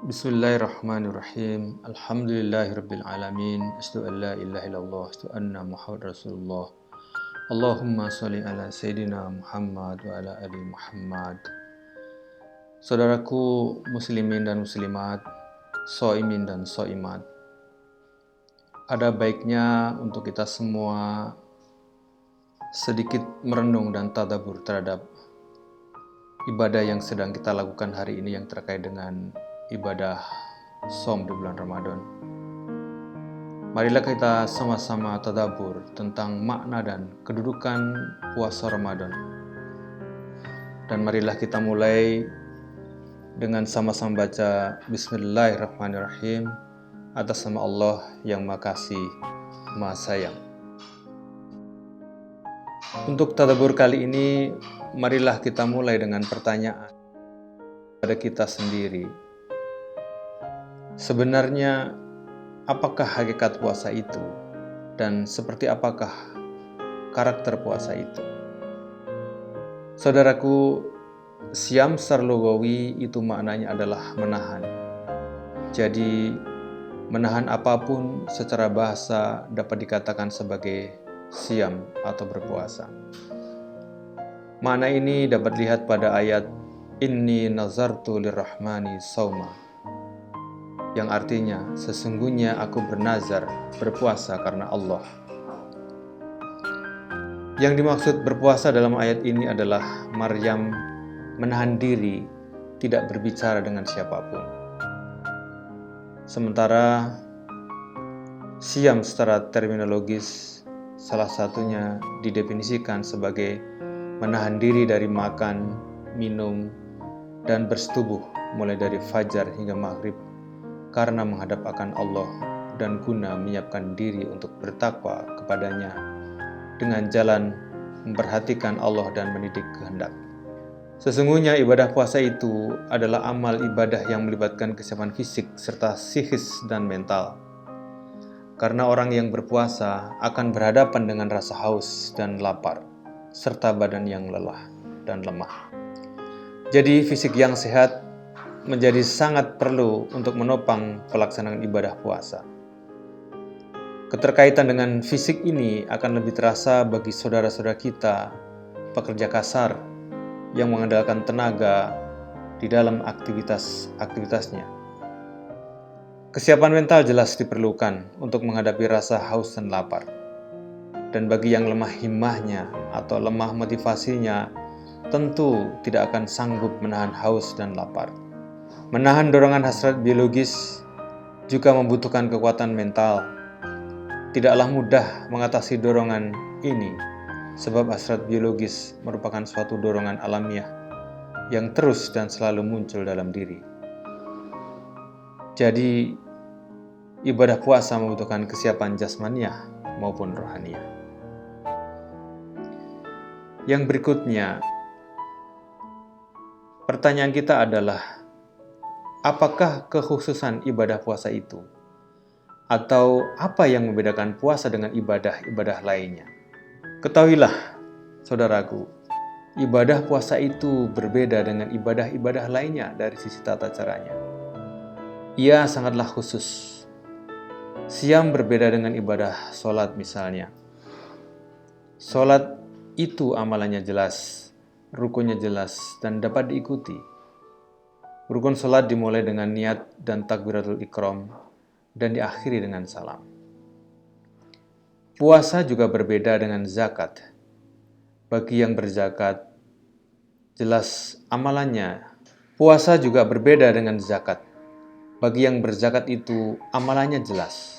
Bismillahirrahmanirrahim. Alhamdulillahirabbil alamin. Asyhadu an la ilaha illallah, asyhadu anna Muhammad Rasulullah. Allahumma sholli ala sayidina Muhammad wa ala ali Muhammad. Saudaraku muslimin dan muslimat, shaimin dan shaimat. Ada baiknya untuk kita semua sedikit merenung dan tadabbur terhadap ibadah yang sedang kita lakukan hari ini yang terkait dengan ibadah Shom di bulan Ramadan. Marilah kita sama-sama tadabbur tentang makna dan kedudukan puasa Ramadan. Dan marilah kita mulai dengan sama-sama baca Bismillahirrahmanirrahim atas nama Allah yang Maha Kasih, Maha Sayang. Untuk tadabbur kali ini, marilah kita mulai dengan pertanyaan pada kita sendiri. Sebenarnya, apakah hakikat puasa itu? Dan seperti apakah karakter puasa itu? Saudaraku, Syam secara lugawi itu maknanya adalah menahan. Jadi, menahan apapun secara bahasa dapat dikatakan sebagai Syam atau berpuasa. Makna ini dapat dilihat pada ayat Inni nazartu lirrahmani shauma, yang artinya sesungguhnya aku bernazar berpuasa karena Allah. Yang dimaksud berpuasa dalam ayat ini adalah Maryam menahan diri tidak berbicara dengan siapapun. Sementara Syam secara terminologis salah satunya didefinisikan sebagai menahan diri dari makan, minum, dan bersetubuh mulai dari fajar hingga maghrib karena menghadap akan Allah dan guna menyiapkan diri untuk bertakwa kepadanya dengan jalan memperhatikan Allah dan mendidik kehendak. Sesungguhnya ibadah puasa itu adalah amal ibadah yang melibatkan kesiapan fisik serta psikis dan mental. Karena orang yang berpuasa akan berhadapan dengan rasa haus dan lapar, serta badan yang lelah dan lemah. Jadi fisik yang sehat menjadi sangat perlu untuk menopang pelaksanaan ibadah puasa. Keterkaitan dengan fisik ini akan lebih terasa bagi saudara-saudara kita, pekerja kasar yang mengandalkan tenaga di dalam aktivitasnya. Kesiapan mental jelas diperlukan untuk menghadapi rasa haus dan lapar. Dan bagi yang lemah himmahnya atau lemah motivasinya, tentu tidak akan sanggup menahan haus dan lapar. Menahan dorongan hasrat biologis juga membutuhkan kekuatan mental. Tidaklah mudah mengatasi dorongan ini, sebab hasrat biologis merupakan suatu dorongan alamiah yang terus dan selalu muncul dalam diri. Jadi, ibadah puasa membutuhkan kesiapan jasmaniah maupun rohaniah. Yang berikutnya, pertanyaan kita adalah, apakah kekhususan ibadah puasa itu? Atau apa yang membedakan puasa dengan ibadah-ibadah lainnya? Ketahuilah, saudaraku, ibadah puasa itu berbeda dengan ibadah-ibadah lainnya dari sisi tata caranya. Ia sangatlah khusus. Syam berbeda dengan ibadah sholat misalnya. Sholat itu amalannya jelas, rukunnya jelas, dan dapat diikuti. Rukun salat dimulai dengan niat dan takbiratul ikram dan diakhiri dengan salam. Puasa juga berbeda dengan zakat. Bagi yang berzakat, jelas amalannya. Puasa juga berbeda dengan zakat. Bagi yang berzakat itu amalannya jelas.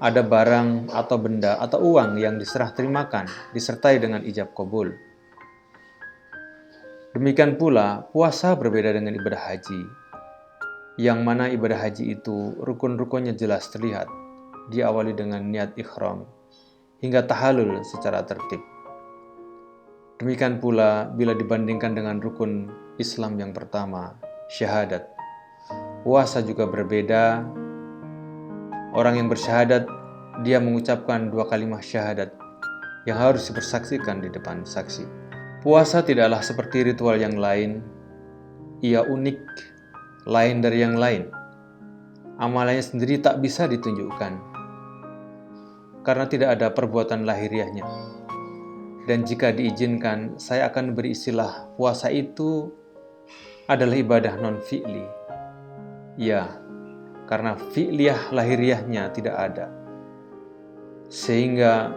Ada barang atau benda atau uang yang diserah terimakan disertai dengan ijab qabul. Demikian pula, puasa berbeda dengan ibadah haji, yang mana ibadah haji itu rukun-rukunnya jelas terlihat, diawali dengan niat ikhram, hingga tahalul secara tertib. Demikian pula, bila dibandingkan dengan rukun Islam yang pertama, syahadat, puasa juga berbeda. Orang yang bersyahadat, dia mengucapkan 2 kalimat syahadat, yang harus dipersaksikan di depan saksi. Puasa tidaklah seperti ritual yang lain. Ia unik lain dari yang lain. Amalannya sendiri tak bisa ditunjukkan karena tidak ada perbuatan lahiriahnya. Dan jika diizinkan, saya akan beri istilah puasa itu adalah ibadah non-fi'li. Ya, karena fi'liyah lahiriahnya tidak ada. Sehingga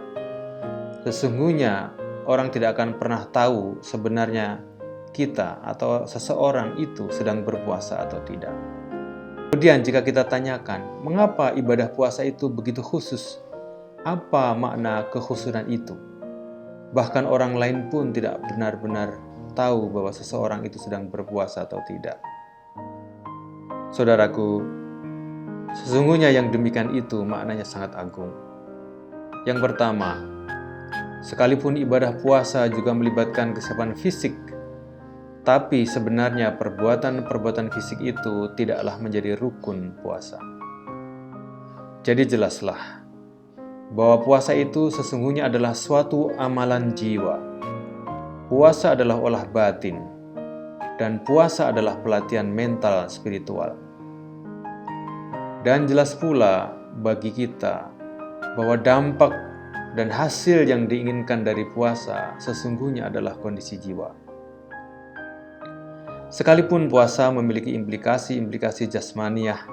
sesungguhnya orang tidak akan pernah tahu sebenarnya kita atau seseorang itu sedang berpuasa atau tidak. Kemudian jika kita tanyakan, mengapa ibadah puasa itu begitu khusus? Apa makna kekhususan itu? Bahkan orang lain pun tidak benar-benar tahu bahwa seseorang itu sedang berpuasa atau tidak. Saudaraku, sesungguhnya yang demikian itu maknanya sangat agung. Yang pertama, sekalipun ibadah puasa juga melibatkan kesiapan fisik, tapi sebenarnya perbuatan-perbuatan fisik itu tidaklah menjadi rukun puasa. Jadi jelaslah bahwa puasa itu sesungguhnya adalah suatu amalan jiwa. Puasa adalah olah batin, dan puasa adalah pelatihan mental spiritual. Dan jelas pula bagi kita bahwa dampak dan hasil yang diinginkan dari puasa sesungguhnya adalah kondisi jiwa. Sekalipun puasa memiliki implikasi-implikasi jasmaniah,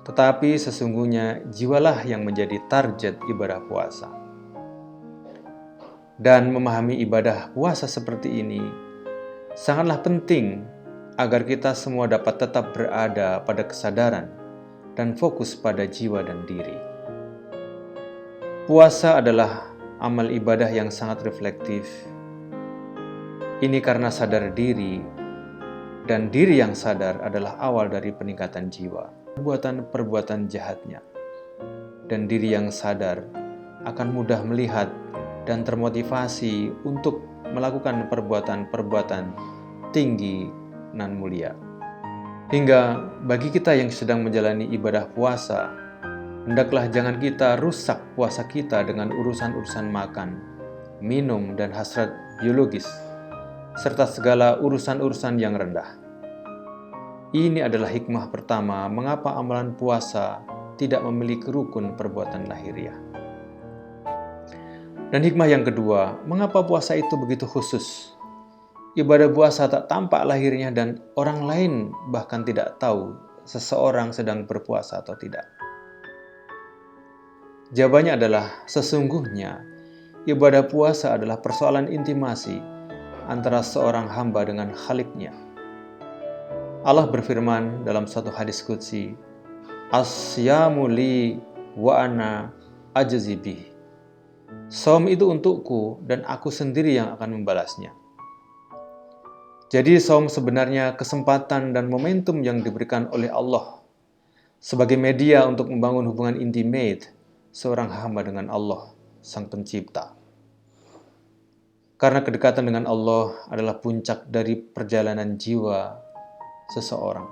tetapi sesungguhnya jiwalah yang menjadi target ibadah puasa. Dan memahami ibadah puasa seperti ini sangatlah penting agar kita semua dapat tetap berada pada kesadaran dan fokus pada jiwa dan diri. Puasa adalah amal ibadah yang sangat reflektif. Ini karena sadar diri, dan diri yang sadar adalah awal dari peningkatan jiwa, perbuatan-perbuatan jahatnya. Dan diri yang sadar akan mudah melihat dan termotivasi untuk melakukan perbuatan-perbuatan tinggi dan mulia. Hingga bagi kita yang sedang menjalani ibadah puasa, hendaklah jangan kita rusak puasa kita dengan urusan-urusan makan, minum, dan hasrat biologis, serta segala urusan-urusan yang rendah. Ini adalah hikmah pertama mengapa amalan puasa tidak memiliki rukun perbuatan lahiriah. Dan hikmah yang kedua, mengapa puasa itu begitu khusus? Ibadah puasa tak tampak lahirnya dan orang lain bahkan tidak tahu seseorang sedang berpuasa atau tidak. Jawabannya adalah sesungguhnya ibadah puasa adalah persoalan intimasi antara seorang hamba dengan Khalik-Nya. Allah berfirman dalam satu hadis qudsi, "As-siyamu li wa ana ajzi bih." Saum itu untukku dan aku sendiri yang akan membalasnya. Jadi saum sebenarnya kesempatan dan momentum yang diberikan oleh Allah sebagai media untuk membangun hubungan intimate seorang hamba dengan Allah, Sang Pencipta. Karena kedekatan dengan Allah adalah puncak dari perjalanan jiwa seseorang.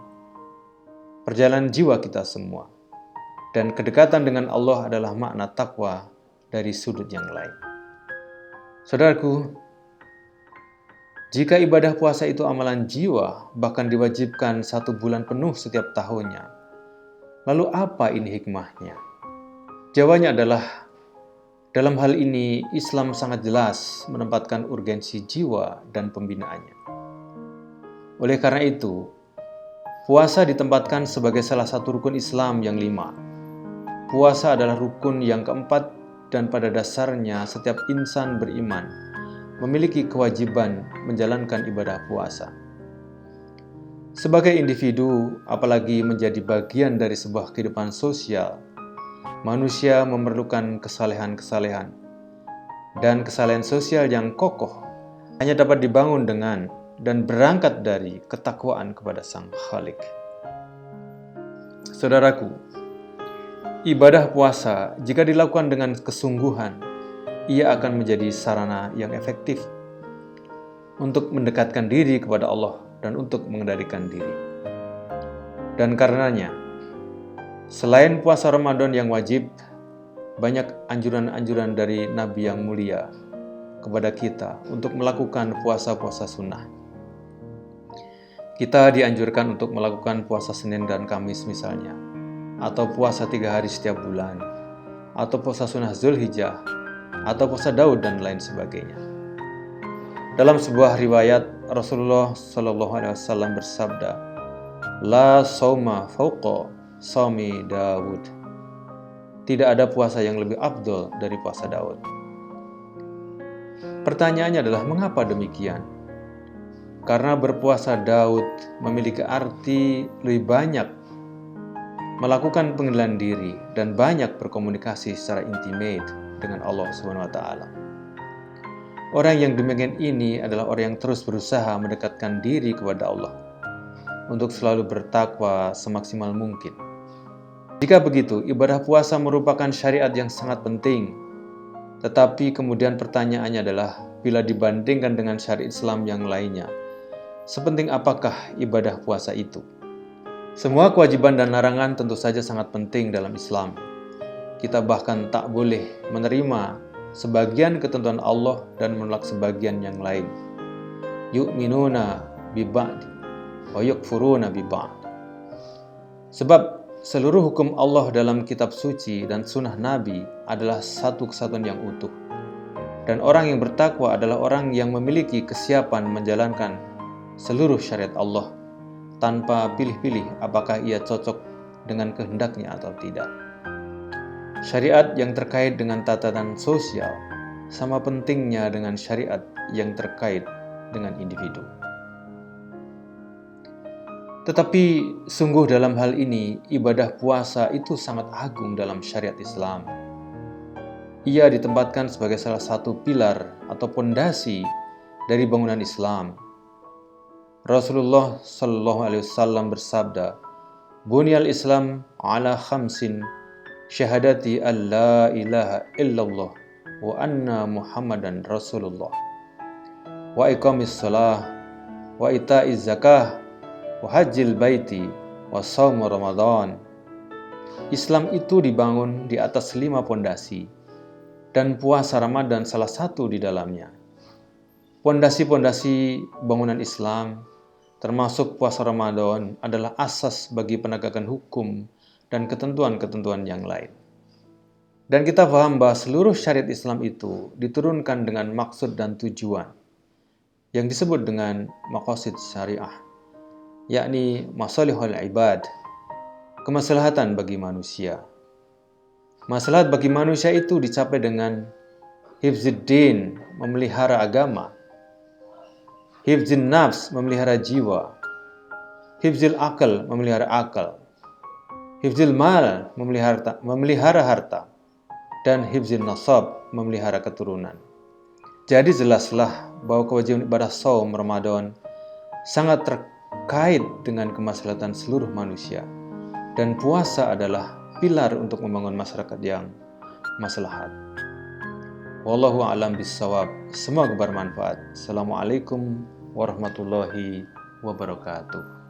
Perjalanan jiwa kita semua. Dan kedekatan dengan Allah adalah makna takwa dari sudut yang lain. Saudaraku, jika ibadah puasa itu amalan jiwa, bahkan diwajibkan 1 bulan penuh setiap tahunnya, lalu apa ini hikmahnya? Jawabannya adalah, dalam hal ini Islam sangat jelas menempatkan urgensi jiwa dan pembinaannya. Oleh karena itu, puasa ditempatkan sebagai salah satu rukun Islam yang 5. Puasa adalah rukun yang keempat dan pada dasarnya setiap insan beriman memiliki kewajiban menjalankan ibadah puasa. Sebagai individu, apalagi menjadi bagian dari sebuah kehidupan sosial, manusia memerlukan kesalehan-kesalehan. Dan kesalehan sosial yang kokoh hanya dapat dibangun dengan dan berangkat dari ketakwaan kepada Sang Khalik. Saudaraku, ibadah puasa jika dilakukan dengan kesungguhan, ia akan menjadi sarana yang efektif untuk mendekatkan diri kepada Allah dan untuk mengendalikan diri. Dan karenanya, selain puasa Ramadan yang wajib, banyak anjuran-anjuran dari Nabi yang mulia kepada kita untuk melakukan puasa-puasa sunnah. Kita dianjurkan untuk melakukan puasa Senin dan Kamis misalnya, atau puasa 3 hari setiap bulan, atau puasa sunnah Zulhijjah, atau puasa Daud dan lain sebagainya. Dalam sebuah riwayat, Rasulullah SAW bersabda, La sauma fauqa saumi Daud. Tidak ada puasa yang lebih afdol dari puasa Daud. Pertanyaannya adalah mengapa demikian? Karena berpuasa Daud memiliki arti lebih banyak melakukan pengendalian diri dan banyak berkomunikasi secara intimate dengan Allah SWT. Orang yang demikian ini adalah orang yang terus berusaha mendekatkan diri kepada Allah untuk selalu bertakwa semaksimal mungkin. Jika begitu, ibadah puasa merupakan syariat yang sangat penting. Tetapi kemudian pertanyaannya adalah, bila dibandingkan dengan syariat Islam yang lainnya, sepenting apakah ibadah puasa itu? Semua kewajiban dan larangan tentu saja sangat penting dalam Islam. Kita bahkan tak boleh menerima sebagian ketentuan Allah dan menolak sebagian yang lain. Yu'minuna bi ba'd wa yakfuruna bi ba'd. Sebab seluruh hukum Allah dalam kitab suci dan sunnah Nabi adalah satu kesatuan yang utuh. Dan orang yang bertakwa adalah orang yang memiliki kesiapan menjalankan seluruh syariat Allah tanpa pilih-pilih apakah ia cocok dengan kehendaknya atau tidak. Syariat yang terkait dengan tatanan sosial sama pentingnya dengan syariat yang terkait dengan individu. Tetapi sungguh dalam hal ini ibadah puasa itu sangat agung dalam syariat Islam. Ia ditempatkan sebagai salah satu pilar atau pondasi dari bangunan Islam. Rasulullah SAW bersabda, Bunyal Islam ala khamsin syahadati an la ilaha illallah wa anna Muhammadan Rasulullah wa iqamis shalah wa ita'iz zakah wa hajjil baiti wa shaum Ramadan. Islam itu dibangun di atas 5 pondasi dan puasa Ramadan salah satu di dalamnya. Pondasi-pondasi bangunan Islam termasuk puasa Ramadan adalah asas bagi penegakan hukum dan ketentuan-ketentuan yang lain. Dan kita paham bahwa seluruh syariat Islam itu diturunkan dengan maksud dan tujuan yang disebut dengan maqasid syariah, yakni masalihul ibad, kemaslahatan bagi manusia. Maslahat bagi manusia itu dicapai dengan hifzuddin, memelihara agama, hifzin nafs, memelihara jiwa, hifzil akal, memelihara akal, hifzil mal, memelihara harta, dan hifzil nasab, memelihara keturunan. Jadi jelaslah bahwa kewajiban ibadah shaum Ramadan sangat terkait dengan kemaslahatan seluruh manusia, dan puasa adalah pilar untuk membangun masyarakat yang maslahat. Wallahu a'lam bissawab. Semoga bermanfaat. Assalamualaikum warahmatullahi wabarakatuh.